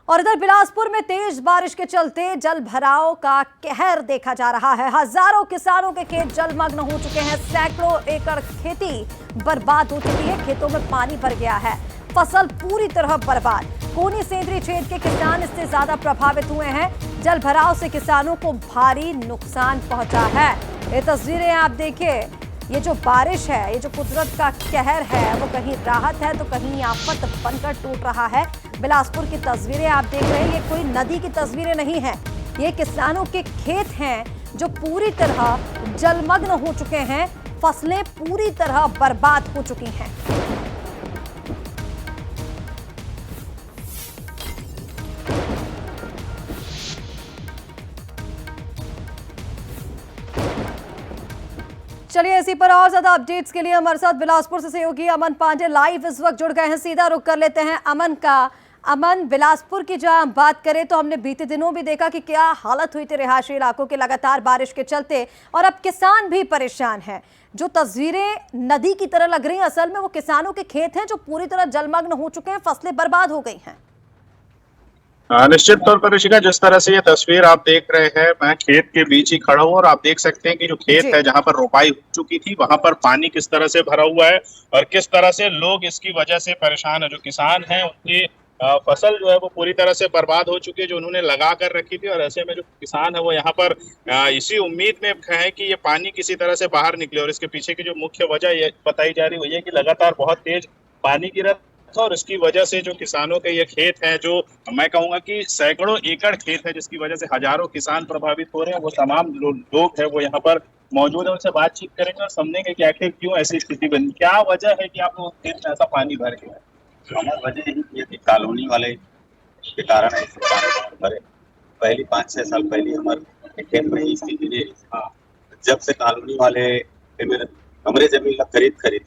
और इधर बिलासपुर में तेज बारिश के चलते जल भराव का कहर देखा जा रहा है। हजारों किसानों के खेत जलमग्न हो चुके हैं। सैकड़ों एकड़ खेती बर्बाद हो चुकी है। खेतों में पानी भर गया है। फसल पूरी तरह बर्बाद। कोनी सेंद्री क्षेत्र के किसान इससे ज्यादा प्रभावित हुए हैं। जल भराव से किसानों को भारी नुकसान पहुंचा है। ये तस्वीरें आप देखिए। ये जो बारिश है, ये जो कुदरत का कहर है, वो कहीं राहत है तो कहीं आफत बनकर टूट रहा है। बिलासपुर की तस्वीरें आप देख रहे हैं। ये कोई नदी की तस्वीरें नहीं हैं। ये किसानों के खेत हैं जो पूरी तरह जलमग्न हो चुके हैं। फसलें पूरी तरह बर्बाद हो चुकी हैं। चलिए, इसी पर और ज्यादा अपडेट्स के लिए हमारे साथ बिलासपुर से सहयोगी अमन पांडे लाइव इस वक्त जुड़ गए हैं। सीधा रुख कर लेते हैं अमन, बिलासपुर की जहां हम बात करें तो हमने बीते दिनों भी देखा कि क्या हालत हुई थी रिहायशी इलाकों के लगातार बारिश के चलते, और अब किसान भी परेशान हैं। जो तस्वीरें नदी की तरह लग रही हैं, असल में वो किसानों के खेत हैं जो पूरी तरह जलमग्न हो चुके हैं। फसलें बर्बाद हो गई हैं। निश्चित तौर पर ऋषिका, जिस तरह से ये तस्वीर आप देख रहे हैं, मैं खेत के बीच ही खड़ा हूँ और आप देख सकते हैं कि जो खेत है जहां पर रोपाई हो चुकी थी, वहां पर पानी किस तरह से भरा हुआ है और किस तरह से लोग इसकी वजह से परेशान है। जो किसान हैं उनकी फसल जो है वो पूरी तरह से बर्बाद हो चुकी है, जो उन्होंने लगा कर रखी थी। और ऐसे में जो किसान है वो यहाँ पर इसी उम्मीद में है कि ये पानी किसी तरह से बाहर निकले। और इसके पीछे की जो मुख्य वजह ये बताई जा रही है कि लगातार बहुत तेज पानी गिरा और इसकी वजह से जो किसानों के ये खेत हैं, जो मैं कहूंगा कि सैकड़ों एकड़ खेत है, जिसकी वजह से हजारों किसान प्रभावित हो रहे हैं। वो तमाम लोग हैं वो यहाँ पर मौजूद है, उनसे बातचीत करेंगे और समझेंगे कि आखिर क्यों ऐसी स्थिति बनी, क्या वजह है कि आप लोग खेत में ऐसा पानी भर गया है। हमारी वजह यही थी कॉलोनी वाले के कारण ऐसे पानी भरे। पहली 5-6 साल पहले हमारे खेत में ही स्थिति नहीं थी। जब से कॉलोनी वाले हमरे जमीन खरीद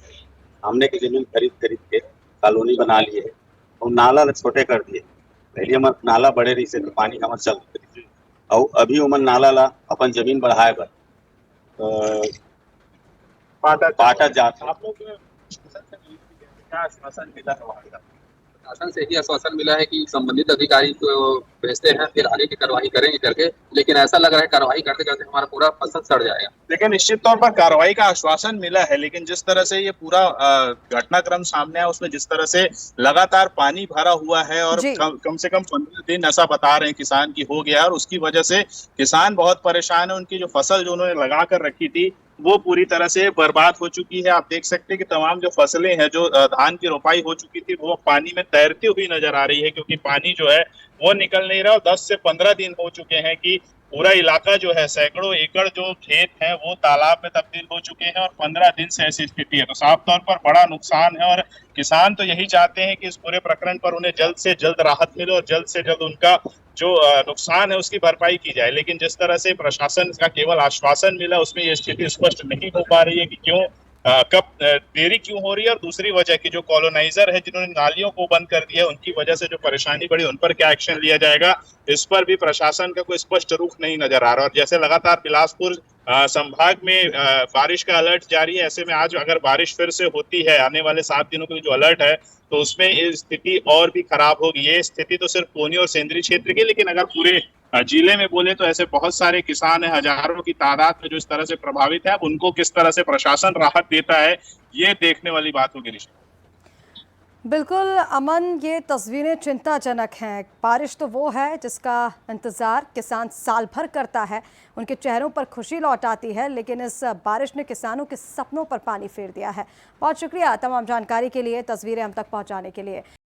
हमने की जमीन खरीद के कॉलोनी बना लिए और नाला छोटे कर दिए। पहले हमार नाला बड़े रही से तो पानी हमार चल और अभी उमन नाला ला अपन जमीन बढ़ाए बर पाटा जाता। आप लोग क्या आश्वासन मिला है वहाँ का? शासन से ही आश्वासन मिला है कि संबंधित अधिकारी को भेजते हैं, फिर आगे की कार्रवाई करेंगे करके, लेकिन ऐसा लग रहा है कार्रवाई करते करते हमारा पूरा फसल सड़ जाएगा। लेकिन निश्चित तौर पर कार्रवाई का आश्वासन मिला है, लेकिन जिस तरह से ये पूरा घटनाक्रम सामने आया, उसमें जिस तरह से लगातार पानी भरा हुआ है और कम से कम 15 दिन ऐसा बता रहे हैं किसान की हो गया, और उसकी वजह से किसान बहुत परेशान है। उनकी जो फसल जो उन्होंने लगा कर रखी थी वो पूरी तरह से बर्बाद हो चुकी है। आप देख सकते हैं कि तमाम जो फसलें हैं, जो धान की रोपाई हो चुकी थी, वो पानी में तैरती हुई नजर आ रही है, क्योंकि पानी जो है वो निकल नहीं रहा। और 10 से 15 दिन हो चुके हैं कि पूरा इलाका जो है, सैकड़ों एकड़ जो खेत है वो तालाब में तब्दील हो चुके हैं और 15 दिन से ऐसी स्थिति है। तो साफ तौर पर बड़ा नुकसान है और किसान तो यही चाहते हैं कि इस पूरे प्रकरण पर उन्हें जल्द से जल्द राहत मिले और जल्द से जल्द उनका जो नुकसान है उसकी भरपाई की जाए। लेकिन जिस तरह से प्रशासन का केवल आश्वासन मिला, उसमें ये स्थिति स्पष्ट नहीं हो पा रही है कि क्यों कब देरी क्यों हो रही है। और दूसरी वजह की जो कॉलोनाइजर है जिन्होंने नालियों को बंद कर दिया, उनकी वजह से जो परेशानी बढ़ी, उन पर क्या एक्शन लिया जाएगा, इस पर भी प्रशासन का कोई स्पष्ट रुख नहीं नजर आ रहा। और जैसे लगातार बिलासपुर संभाग में बारिश का अलर्ट जारी है, ऐसे में आज अगर बारिश फिर से होती है, आने वाले 7 दिनों के लिए जो अलर्ट है, तो उसमें ये स्थिति और भी खराब होगी। ये स्थिति तो सिर्फ कोनी और सेंद्री क्षेत्र की, लेकिन अगर पूरे जिले में बोले तो ऐसे बहुत सारे किसान हैं, हजारों की तादाद में, जो इस तरह से प्रभावित है। अब उनको किस तरह से प्रशासन राहत देता है, ये देखने वाली बात होगी। बिल्कुल अमन, ये तस्वीरें चिंताजनक हैं। बारिश तो वो है जिसका इंतज़ार किसान साल भर करता है, उनके चेहरों पर खुशी लौट आती है, लेकिन इस बारिश ने किसानों के सपनों पर पानी फेर दिया है। बहुत शुक्रिया तमाम जानकारी के लिए, तस्वीरें हम तक पहुंचाने के लिए।